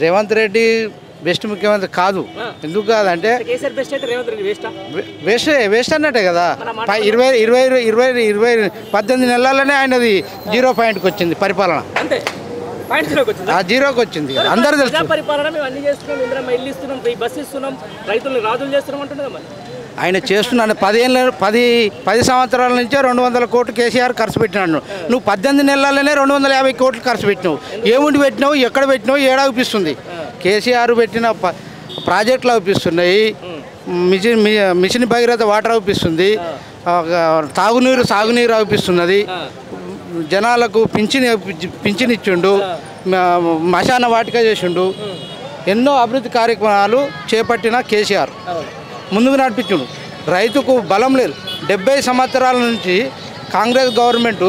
Revanth Reddy best ముఖ్యమంత్రి కాదు. ఎందుకు కాదంటే వేస్ట్ అన్నట్టే కదా. 18 నెలల్లోనే ఆయనది 0 పాయింట్కి వచ్చింది పరిపాలన. జీరోకి వచ్చింది. అందరూ తెలుసు. ఆయన చేస్తున్నాను 10 సంవత్సరాల నుంచే 200 కోట్లు కేసీఆర్ ఖర్చు పెట్టినాడు. నువ్వు 18 నెలలనే 250 కోట్లు ఖర్చు పెట్టినావు. ఏముండి పెట్టినావు, ఎక్కడ పెట్టినావు, ఏడా చూపిస్తుంది. కేసీఆర్ పెట్టిన ప్రాజెక్టులు అవుపిస్తున్నాయి. మిషన్ భగీరథ వాటర్ అవుపిస్తుంది. సాగునీరు అవుపిస్తున్నది. జనాలకు పింఛన్ ఇచ్చిండు. మశాన వాటిక చేసిండు. ఎన్నో అభివృద్ధి కార్యక్రమాలు చేపట్టిన కేసీఆర్ ముందుకు నడిపించుండు. రైతుకు బలం లేదు. 70 సంవత్సరాల నుంచి కాంగ్రెస్ గవర్నమెంట్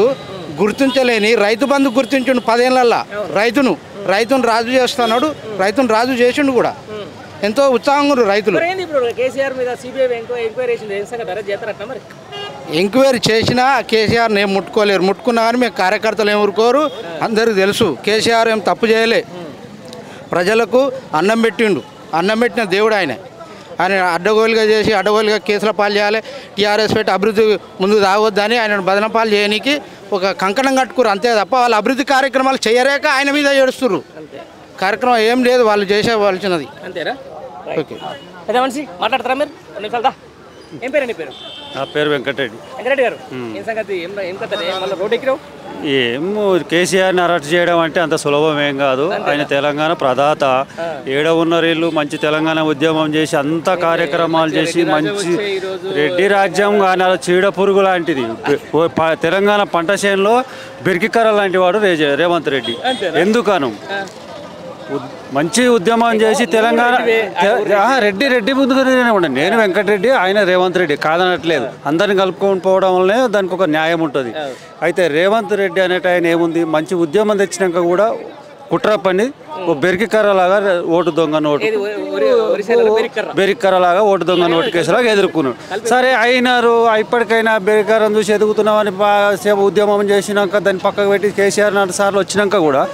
గుర్తించలేని రైతు బంధు గుర్తించుండు. 10 ఏళ్ళల్లో రైతును రాజు చేస్తున్నాడు. రైతును రాజు చేసిండు కూడా. ఎంతో ఉత్సాహంగా రైతులు. ఎంక్వైరీ చేసినా కేసీఆర్ని ఏం ముట్టుకోలేరు. ముట్టుకున్నా కానీ మేము కార్యకర్తలు ఏం ఊరుకోరు. అందరికీ తెలుసు కేసీఆర్ ఏం తప్పు చేయలే. ప్రజలకు అన్నం పెట్టిండు. అన్నం పెట్టిన దేవుడు ఆయన అడ్డగోలుగా చేసి అడ్డగోలుగా కేసుల పాలు చేయాలి. టీఆర్ఎస్ పెట్టి అభివృద్ధి ముందుకు తాగొద్దని ఆయన బదన పాలు చేయడానికి ఒక కంకణం కట్టుకురు. అంతే తప్ప వాళ్ళ అభివృద్ధి కార్యక్రమాలు చేయలేక ఆయన మీద ఏడుస్తున్నారు. కార్యక్రమం ఏం లేదు వాళ్ళు చేసేవాల్సినది. అంతేనా? ఓకే. అదే మనిషి మాట్లాడతారా మీరు? ఏం పేరు నీ పేరు? నా పేరు వెంకటరెడ్డి. వెంకటరెడ్డి గారు, ఏం సంగతి? ఏం కథ? మళ్ళీ రోడ్ ఎక్కిరావు? ఏమో కేసీఆర్ని అరెస్ట్ చేయడం అంటే అంత సులభమేం కాదు. ఆయన తెలంగాణ ప్రదాత. ఏడవున్నరీళ్ళు మంచి తెలంగాణ ఉద్యమం చేసి అంత కార్యక్రమాలు చేసి మంచి రెడ్డి రాజ్యం కానీ అలా చీడ పురుగు లాంటిది. తెలంగాణ పంట చేనులో బెరికికర లాంటి వాడు రేవంత్ రెడ్డి. ఎందుకను మంచి ఉద్యమం చేసి తెలంగాణ రెడ్డి ముందుగానే ఉండండి. నేను వెంకటరెడ్డి, ఆయన రేవంత్ రెడ్డి కాదనట్లేదు. అందరిని కలుపుకొని పోవడం వల్లనే దానికి ఒక న్యాయం ఉంటుంది. అయితే రేవంత్ రెడ్డి అనేట ఆయన ఏముంది, మంచి ఉద్యమం తెచ్చినాక కూడా కుట్ర పని బెరికికర్రలాగా ఓటు దొంగ నోటు బెరిక్కరలాగా ఓటు దొంగ నోటు కేసులాగా ఎదుర్కొన్నాడు. సరే అయినారు. ఇప్పటికైనా బెరికరం చూసి ఎదుగుతున్నామని ఉద్యమం చేసినాక దాన్ని పక్కకు పెట్టి కేసీఆర్ 4 సార్లు వచ్చినాక కూడా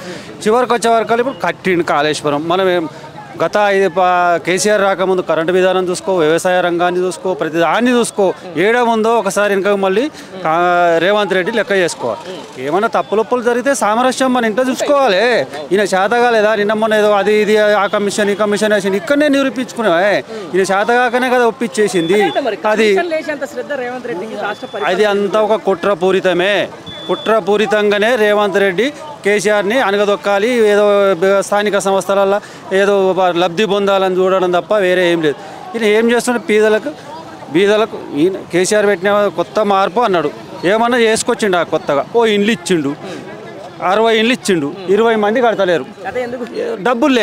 చివరికి వచ్చే వరకు ఇప్పుడు కట్టిండు కాళేశ్వరం. మనం గత కేసీఆర్ రాకముందు కరెంటు విధానం చూసుకో, వ్యవసాయ రంగాన్ని చూసుకో, ప్రతి దాన్ని చూసుకో. ఏడముందో ఒకసారి ఇంకా మళ్ళీ రేవంత్ రెడ్డి లెక్క చేసుకోవాలి. ఏమైనా తప్పులొప్పులు జరిగితే సామరస్యం మన ఇంట్లో చూసుకోవాలి. ఈయన శాతగా లేదా నిన్న మొన్న ఏదో అది ఇది ఆ కమిషన్ ఈ కమిషన్ వేసింది ఇక్కడనే నిరూపించుకున్నావా? ఈయన శాతగాకనే కదా ఒప్పించేసింది. అది అంతా ఒక కుట్రపూరితంగానే రేవంత్ రెడ్డి కేసీఆర్ని అనగదొక్కాలి. ఏదో స్థానిక సంస్థలలో ఏదో లబ్ధి పొందాలని చూడడం తప్ప వేరే ఏం లేదు. ఈయన ఏం చేస్తున్నాడు? బీదలకు ఈయన కేసీఆర్ పెట్టిన కొత్త మార్పు అన్నాడు. ఏమన్నా చేసుకొచ్చిండు కొత్తగా. ఇండ్లు ఇచ్చిండు, 60 ఇండ్లు ఇచ్చిండు. 20 మంది కడతలేరు డబ్బులు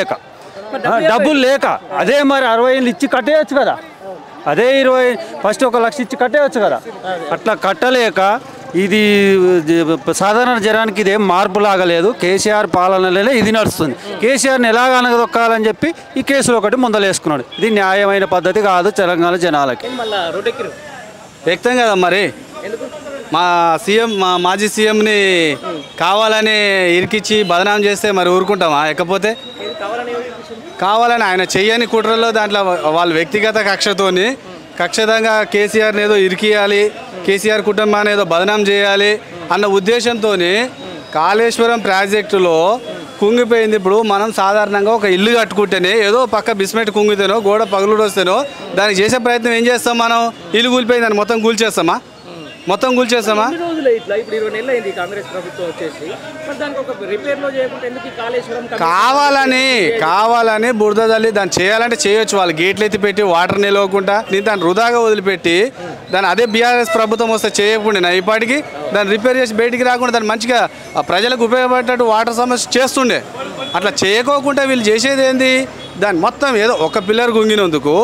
లేక. అదే మరి 60 ఇండ్లు ఇచ్చి కట్టేయచ్చు కదా. అదే 20 ఫస్ట్ 1 లక్ష ఇచ్చి కట్టేయచ్చు కదా. అట్లా కట్టలేక ఇది సాధారణ జనానికి ఇదేం మార్పు లాగలేదు. కేసీఆర్ పాలనలోనే ఇది నడుస్తుంది. కేసీఆర్ని ఎలాగ అనగదొక్కాలని చెప్పి ఈ కేసులో ఒకటి ముందలేసుకున్నాడు. ఇది న్యాయమైన పద్ధతి కాదు తెలంగాణ జనాలకి. వ్యక్తం కదా మరి మా మాజీ సీఎంని కావాలని ఇరికిచ్చి బదనాం చేస్తే మరి ఊరుకుంటామా? ఎక్కపోతే కావాలని ఆయన చెయ్యని కుట్రలో దాంట్లో వాళ్ళ వ్యక్తిగత కక్షతంగా కేసీఆర్ని ఏదో ఇరికియాలి, కేసీఆర్ కుటుంబాన్ని ఏదో బదనాం చేయాలి అన్న ఉద్దేశంతో కాళేశ్వరం ప్రాజెక్టులో కుంగిపోయింది. ఇప్పుడు మనం సాధారణంగా ఒక ఇల్లు కట్టుకుంటేనే ఏదో పక్క బిస్మెట్ కుంగితేనో గోడ పగులుడు వస్తేనో దానికి చేసే ప్రయత్నం ఏం చేస్తాం మనం? ఇల్లు కూలిపోయింది అని మొత్తం కూల్చేస్తామా? కావాలని బురద తల్లి దాన్ని చేయాలంటే చేయొచ్చు. వాళ్ళు గేట్లు ఎత్తి పెట్టి వాటర్ నిలవకుండా దాన్ని వృధాగా వదిలిపెట్టి దాన్ని అదే బీఆర్ఎస్ ప్రభుత్వం వస్తే చేయకుండా ఇప్పటికీ దాన్ని రిపేర్ చేసి బయటికి రాకుండా దాన్ని మంచిగా ప్రజలకు ఉపయోగపడేటట్టు వాటర్ సమస్య చేస్తుండే. అట్లా చేయకోకుండా వీళ్ళు చేసేది ఏంది? దాన్ని మొత్తం ఏదో ఒక పిల్లర్ గుంగినందుకు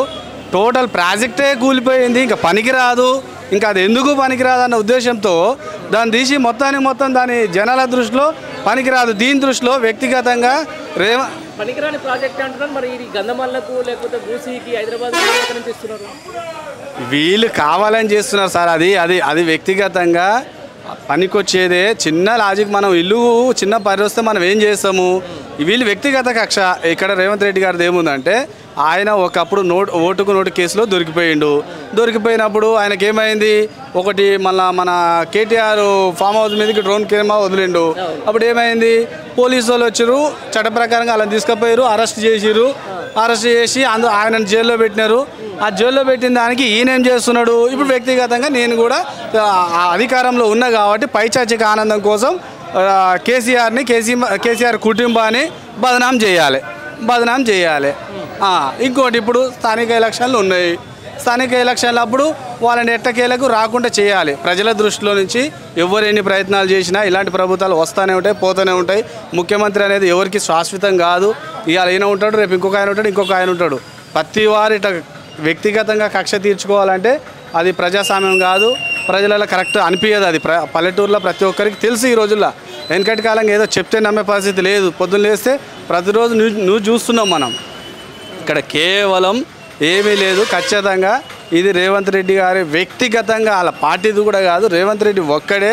టోటల్ ప్రాజెక్టే కూలిపోయింది. ఇంకా పనికిరాదు, ఇంకా అది ఎందుకు పనికిరాదు అన్న ఉద్దేశంతో దాన్ని తీసి మొత్తం దాని జనాల దృష్టిలో పనికిరాదు. దీని దృష్టిలో వ్యక్తిగతంగా పనికిరాని ప్రాజెక్ట్ అంటున్నారు. మరి ఇది గంధమల్లకు లేకపోతే బూసీకి హైదరాబాద్ నుంచి ఇస్తున్నారు. వీళ్ళు కావాలని చేస్తున్నారు సార్. అది వ్యక్తిగతంగా పనికొచ్చేదే చిన్న లాజిక్. మనం ఇల్లు చిన్న పని వస్తే మనం ఏం చేస్తాము? వీళ్ళు వ్యక్తిగత కక్ష. ఇక్కడ రేవంత్ రెడ్డి గారిది ఏముందంటే ఆయన ఒకప్పుడు ఓటుకు నోటు కేసులో దొరికిపోయినప్పుడు ఆయనకి ఏమైంది? ఒకటి మళ్ళా మన కేటీఆర్ ఫామ్ హౌస్ మీదకి డ్రోన్ కెమెరా వదిలిండు. అప్పుడు ఏమైంది? పోలీసు వాళ్ళు వచ్చారు, చట్ట ప్రకారంగా అలా తీసుకుపోయారు, అరెస్ట్ చేసి ఆయనను జైల్లో పెట్టినారు. ఆ జైల్లో పెట్టిన దానికి ఈయనేం చేస్తున్నాడు? ఇప్పుడు వ్యక్తిగతంగా నేను కూడా అధికారంలో ఉన్నా కాబట్టి పైచాచిక ఆనందం కోసం కేసీఆర్ కుటుంబాన్ని బదనాం చేయాలి. ఇంకోటి ఇప్పుడు స్థానిక ఎలక్షన్లు ఉన్నాయి. స్థానిక ఎలక్షన్లు అప్పుడు వాళ్ళని ఎట్టకేలకు రాకుండా చేయాలి. ప్రజల దృష్టిలో నుంచి ఎవరు ఎన్ని ప్రయత్నాలు చేసినా ఇలాంటి ప్రభుత్వాలు వస్తూనే ఉంటాయి, పోతూనే ఉంటాయి. ముఖ్యమంత్రి అనేది ఎవరికి శాశ్వతం కాదు. ఇవాళ ఈయన ఉంటాడు, రేపు ఇంకొక ఆయన ఉంటాడు. ప్రతి వారు ఇట్లా వ్యక్తిగతంగా కక్ష తీర్చుకోవాలంటే అది ప్రజాస్వామ్యం కాదు. ప్రజలలో కరెక్ట్ అనిపించదు. అది పల్లెటూరులో ప్రతి ఒక్కరికి తెలుసు. ఈ రోజుల్లో వెనకటి కాలంగా ఏదో చెప్తే నమ్మే పరిస్థితి లేదు. పొద్దున్న లేస్తే ప్రతిరోజు నువ్వు చూస్తున్నాం మనం. ఇక్కడ కేవలం ఏమీ లేదు. ఖచ్చితంగా ఇది రేవంత్ రెడ్డి గారి వ్యక్తిగతంగా, వాళ్ళ పార్టీది కూడా కాదు. రేవంత్ రెడ్డి ఒక్కడే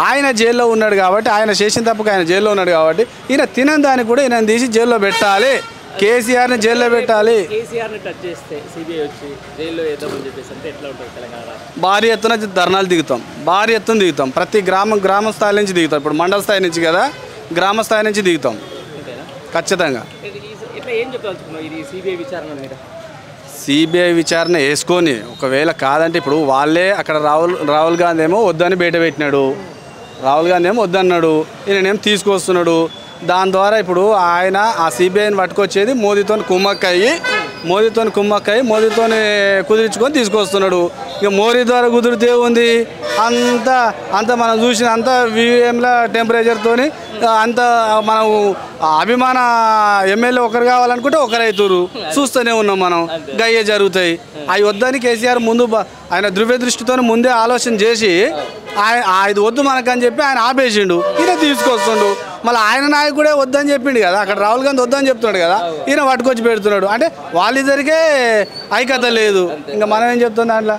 ఆయన జైల్లో ఉన్నాడు కాబట్టి, ఆయన చేసిన తప్పుకు ఆయన జైల్లో ఉన్నాడు కాబట్టి ఈయన తినని దాన్ని కూడా ఈయన తీసి జైల్లో పెట్టాలి. కేసీఆర్ని జైల్లో పెట్టాలి. కేసీఆర్ని టచ్ చేస్తే సిబిఐ వచ్చి జైల్లో వేద్దామని చెప్పేసి అంటే ఎట్లా ఉంటుంది తెలంగాణ? భారీ ఎత్తున ధర్నాలు దిగుతాం. ప్రతి గ్రామ స్థాయి నుంచి దిగుతాం. ఇప్పుడు మండల స్థాయి నుంచి కదా, గ్రామ స్థాయి నుంచి దిగుతాం ఖచ్చితంగా. ఇట్లా ఏం చెప్పదలుచుకున్నావు ఇది సిబిఐ విచారణ మీద? సిబిఐ విచారణ వేసుకొని ఒకవేళ కాదంటే ఇప్పుడు వాళ్ళే అక్కడ రాహుల్ గాంధీ ఏమో వద్దని బయట పెట్టినాడు. ఈయనేం తీసుకొస్తున్నాడు. దాని ద్వారా ఇప్పుడు ఆయన ఆ సిబిఐని పట్టుకొచ్చేది మోదీతో కుమ్మక్కయ్యి మోదీతో కుదిరించుకొని తీసుకొస్తున్నాడు. ఇక మోదీ ద్వారా కుదిరితే ఉంది అంత మనం చూసిన అంత వివిఎంల టెంపరేచర్తోని అంత మనం అభిమాన ఎమ్మెల్యే ఒకరు కావాలనుకుంటే ఒకరైతురు. చూస్తూనే ఉన్నాం మనం. గయ్యే జరుగుతాయి. అవి వద్దని కేసీఆర్ ముందు ఆయన ధృవ్య దృష్టితో ముందే ఆలోచన చేసి ఇది వద్దు మనకని చెప్పి ఆయన ఆపేసిండు. ఈయన తీసుకొస్తుండు. మళ్ళీ ఆయన నాయకుడే వద్దని చెప్పిండు కదా, అక్కడ రాహుల్ గాంధీ వద్దని చెప్తున్నాడు కదా, ఈయన పట్టుకొచ్చి పెడుతున్నాడు. అంటే వాళ్ళిద్దరికే ఐక్యత లేదు. ఇంకా మనం ఏం చెప్తాం దాంట్లో?